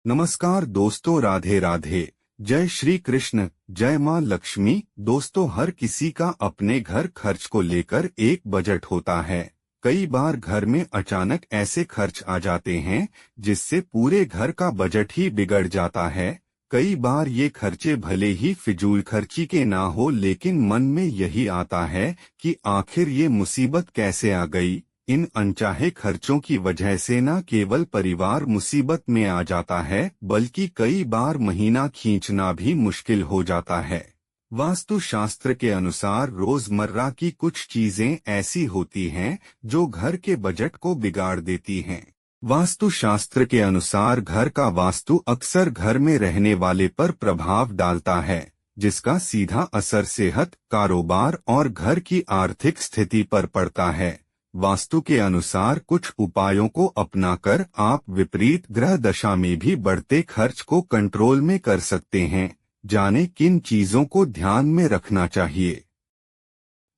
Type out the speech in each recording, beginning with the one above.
नमस्कार दोस्तों, राधे राधे। जय श्री कृष्ण, जय माँ लक्ष्मी। दोस्तों, हर किसी का अपने घर खर्च को लेकर एक बजट होता है। कई बार घर में अचानक ऐसे खर्च आ जाते हैं जिससे पूरे घर का बजट ही बिगड़ जाता है। कई बार ये खर्चे भले ही फिजूल खर्ची के ना हो, लेकिन मन में यही आता है कि आखिर ये मुसीबत कैसे आ गई। इन अनचाहे खर्चों की वजह से न केवल परिवार मुसीबत में आ जाता है, बल्कि कई बार महीना खींचना भी मुश्किल हो जाता है। वास्तु शास्त्र के अनुसार रोजमर्रा की कुछ चीजें ऐसी होती हैं जो घर के बजट को बिगाड़ देती हैं। वास्तु शास्त्र के अनुसार घर का वास्तु अक्सर घर में रहने वाले पर प्रभाव डालता है, जिसका सीधा असर सेहत, कारोबार और घर की आर्थिक स्थिति पर पड़ता है। वास्तु के अनुसार कुछ उपायों को अपनाकर आप विपरीत ग्रह दशा में भी बढ़ते खर्च को कंट्रोल में कर सकते हैं। जाने किन चीजों को ध्यान में रखना चाहिए।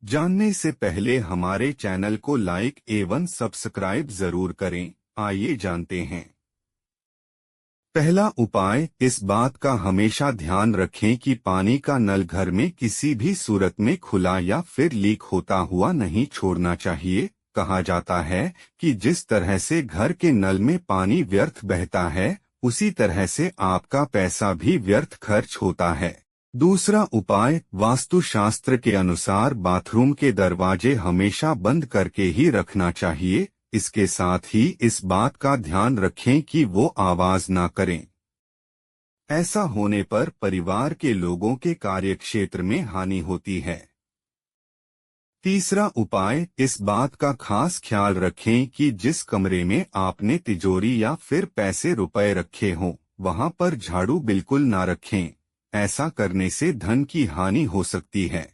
जानने से पहले हमारे चैनल को लाइक एवं सब्सक्राइब जरूर करें। आइए जानते हैं। पहला उपाय, इस बात का हमेशा ध्यान रखें कि पानी का नल घर में किसी भी सूरत में खुला या फिर लीक होता हुआ नहीं छोड़ना चाहिए। कहा जाता है कि जिस तरह से घर के नल में पानी व्यर्थ बहता है, उसी तरह से आपका पैसा भी व्यर्थ खर्च होता है। दूसरा उपाय, वास्तुशास्त्र के अनुसार बाथरूम के दरवाजे हमेशा बंद करके ही रखना चाहिए। इसके साथ ही इस बात का ध्यान रखें कि वो आवाज ना करें। ऐसा होने पर परिवार के लोगों के कार्यक्षेत्र में हानि होती है। तीसरा उपाय, इस बात का खास ख्याल रखें कि जिस कमरे में आपने तिजोरी या फिर पैसे रुपए रखे हों, वहां पर झाड़ू बिल्कुल ना रखें। ऐसा करने से धन की हानि हो सकती है।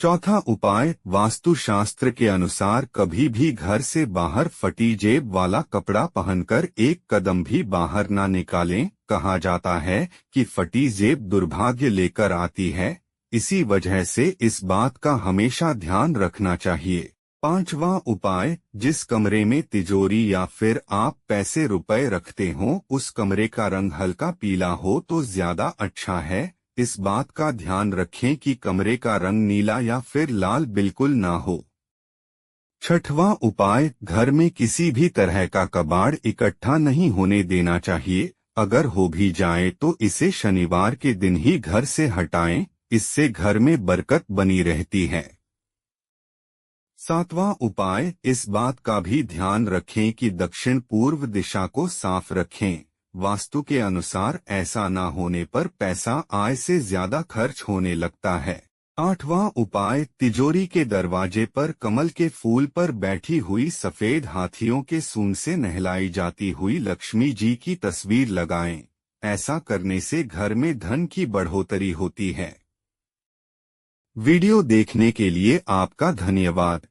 चौथा उपाय, वास्तुशास्त्र के अनुसार कभी भी घर से बाहर फटी जेब वाला कपड़ा पहनकर एक कदम भी बाहर ना निकालें। कहा जाता है कि फटी जेब दुर्भाग्य लेकर आती है। इसी वजह से इस बात का हमेशा ध्यान रखना चाहिए। पांचवा उपाय, जिस कमरे में तिजोरी या फिर आप पैसे रुपए रखते हो, उस कमरे का रंग हल्का पीला हो तो ज्यादा अच्छा है। इस बात का ध्यान रखें कि कमरे का रंग नीला या फिर लाल बिल्कुल ना हो। छठवां उपाय, घर में किसी भी तरह का कबाड़ इकट्ठा नहीं होने देना चाहिए। अगर हो भी जाए तो इसे शनिवार के दिन ही घर से हटाएं। इससे घर में बरकत बनी रहती है। सातवां उपाय, इस बात का भी ध्यान रखें कि दक्षिण पूर्व दिशा को साफ रखें। वास्तु के अनुसार ऐसा ना होने पर पैसा आय से ज्यादा खर्च होने लगता है। आठवां उपाय, तिजोरी के दरवाजे पर कमल के फूल पर बैठी हुई सफेद हाथियों के सूंड से नहलाई जाती हुई लक्ष्मी जी की तस्वीर लगाएं। ऐसा करने से घर में धन की बढ़ोतरी होती है। वीडियो देखने के लिए आपका धन्यवाद।